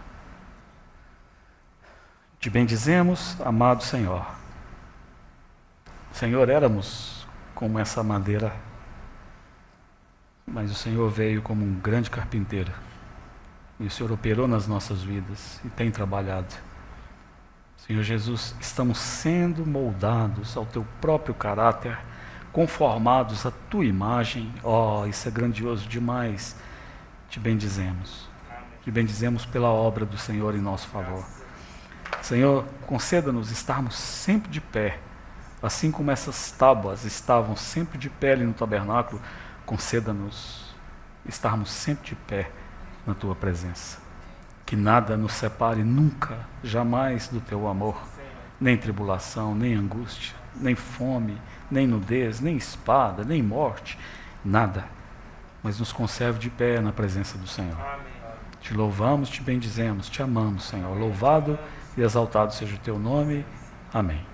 Te bendizemos, amado Senhor. Senhor, éramos como essa madeira, mas o Senhor veio como um grande carpinteiro. E o Senhor operou nas nossas vidas e tem trabalhado. Senhor Jesus, estamos sendo moldados ao teu próprio caráter, conformados à tua imagem. Oh, isso é grandioso demais. Te bendizemos. Te bendizemos pela obra do Senhor em nosso favor. Senhor, conceda-nos estarmos sempre de pé, assim como essas tábuas estavam sempre de pé ali no tabernáculo. Conceda-nos estarmos sempre de pé na tua presença. Que nada nos separe nunca, jamais do teu amor, nem tribulação, nem angústia, nem fome, nem nudez, nem espada, nem morte, nada. Mas nos conserve de pé na presença do Senhor. Te louvamos, te bendizemos, te amamos, Senhor. Louvado e exaltado seja o teu nome. Amém.